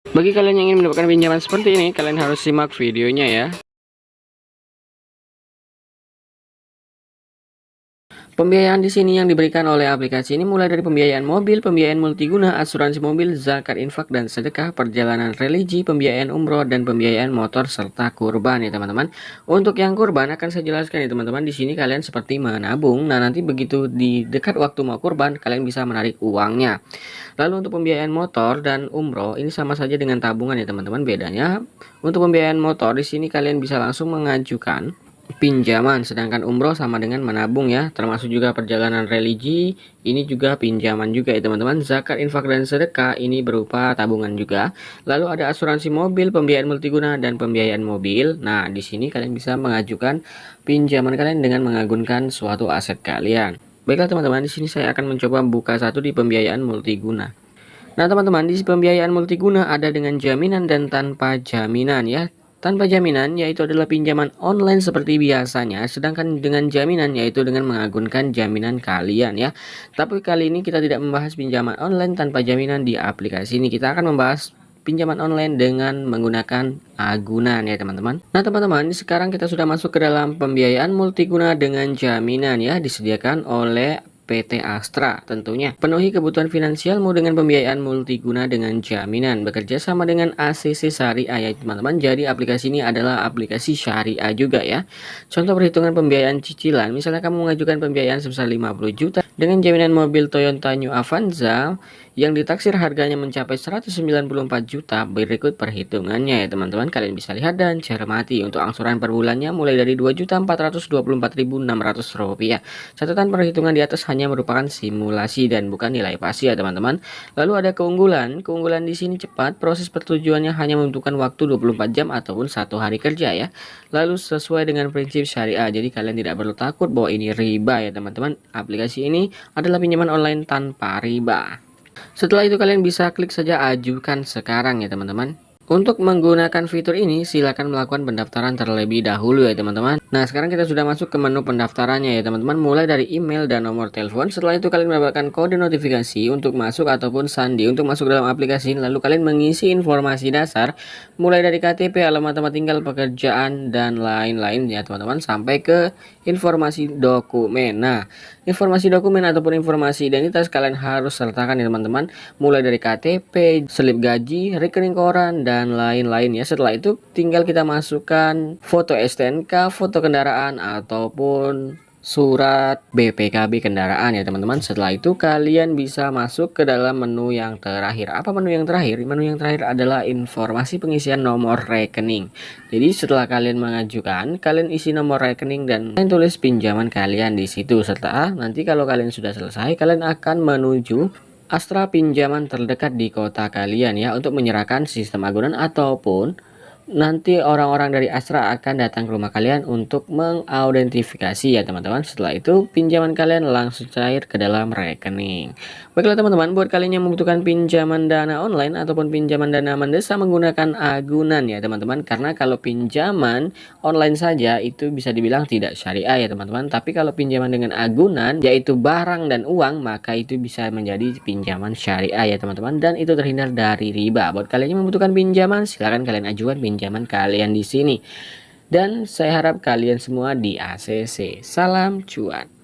Bagi kalian yang ingin mendapatkan pinjaman seperti ini, kalian harus simak videonya ya. Pembiayaan di sini yang diberikan oleh aplikasi ini mulai dari pembiayaan mobil, pembiayaan multiguna, asuransi mobil, zakat, infak, dan sedekah, perjalanan religi, pembiayaan umroh, dan pembiayaan motor serta kurban ya teman-teman. Untuk yang kurban akan saya jelaskan ya teman-teman. Di sini kalian seperti menabung. Nah, nanti begitu di dekat waktu mau kurban, kalian bisa menarik uangnya. Lalu untuk pembiayaan motor dan umroh ini sama saja dengan tabungan ya teman-teman. Bedanya untuk pembiayaan motor di sini kalian bisa langsung mengajukan pinjaman, sedangkan umroh sama dengan menabung ya, termasuk juga perjalanan religi ini juga pinjaman juga ya teman-teman. Zakat, infak, dan sedekah ini berupa tabungan juga. Lalu ada asuransi mobil, pembiayaan multiguna, dan pembiayaan mobil. Nah, di sini kalian bisa mengajukan pinjaman kalian dengan mengagunkan suatu aset kalian. Baiklah teman-teman, di sini saya akan mencoba buka satu di pembiayaan multiguna. Nah teman-teman, di pembiayaan multiguna ada dengan jaminan dan tanpa jaminan ya. Tanpa jaminan yaitu adalah pinjaman online seperti biasanya, sedangkan dengan jaminan yaitu dengan mengagunkan jaminan kalian ya. Tapi kali ini kita tidak membahas pinjaman online tanpa jaminan di aplikasi ini. Kita akan membahas pinjaman online dengan menggunakan agunan ya teman-teman. Nah teman-teman, sekarang kita sudah masuk ke dalam pembiayaan multiguna dengan jaminan ya, disediakan oleh PT Astra tentunya. Penuhi kebutuhan finansialmu dengan pembiayaan multiguna dengan jaminan. Bekerja sama dengan ACC Syariah ya teman-teman. Jadi aplikasi ini adalah aplikasi syariah juga ya. Contoh perhitungan pembiayaan cicilan. Misalnya kamu mengajukan pembiayaan sebesar 50 juta dengan jaminan mobil Toyota New Avanza yang ditaksir harganya mencapai 194 juta. Berikut perhitungannya ya teman-teman. Kalian bisa lihat dan cermati. Untuk angsuran per bulannya mulai dari Rp2.424.600. Catatan perhitungan di atas hanya merupakan simulasi dan bukan nilai pasti ya teman-teman. Lalu ada keunggulan. Keunggulan di sini cepat. Proses persetujuannya hanya membutuhkan waktu 24 jam ataupun 1 hari kerja ya. Lalu sesuai dengan prinsip syariah. Jadi kalian tidak perlu takut bahwa ini riba ya teman-teman. Aplikasi ini adalah pinjaman online tanpa riba. Setelah itu kalian bisa klik saja ajukan sekarang ya teman-teman. Untuk menggunakan fitur ini silakan melakukan pendaftaran terlebih dahulu ya teman-teman. Nah sekarang kita sudah masuk ke menu pendaftarannya ya teman-teman. Mulai dari email dan nomor telepon. Setelah itu kalian mendapatkan kode notifikasi untuk masuk ataupun sandi untuk masuk dalam aplikasi. Lalu kalian mengisi informasi dasar mulai dari KTP, alamat tempat tinggal, pekerjaan, dan lain-lain ya teman-teman. Sampai ke informasi dokumen. Nah informasi dokumen ataupun informasi identitas kalian harus sertakan ya teman-teman. Mulai dari KTP, slip gaji, rekening koran, dan lain-lain ya. Setelah itu tinggal kita masukkan foto STNK, foto kendaraan, ataupun surat BPKB kendaraan ya teman-teman. Setelah itu kalian bisa masuk ke dalam menu yang terakhir. Apa menu yang terakhir? Menu yang terakhir adalah informasi pengisian nomor rekening. Jadi setelah kalian mengajukan, kalian isi nomor rekening dan kalian tulis pinjaman kalian di situ. Setelah nanti kalau kalian sudah selesai, kalian akan menuju Astra pinjaman terdekat di kota kalian ya untuk menyerahkan sistem agunan ataupun nanti orang-orang dari Astra akan datang ke rumah kalian untuk mengidentifikasi ya teman-teman. Setelah itu pinjaman kalian langsung cair ke dalam rekening. Baiklah teman-teman, buat kalian yang membutuhkan pinjaman dana online ataupun pinjaman dana mendesak menggunakan agunan ya teman-teman. Karena kalau pinjaman online saja itu bisa dibilang tidak syariah ya teman-teman. Tapi kalau pinjaman dengan agunan yaitu barang dan uang, maka itu bisa menjadi pinjaman syariah ya teman-teman. Dan itu terhindar dari riba. Buat kalian yang membutuhkan pinjaman, silahkan kalian ajukan pinjaman kalian di sini. Dan saya harap kalian semua di ACC. Salam cuan.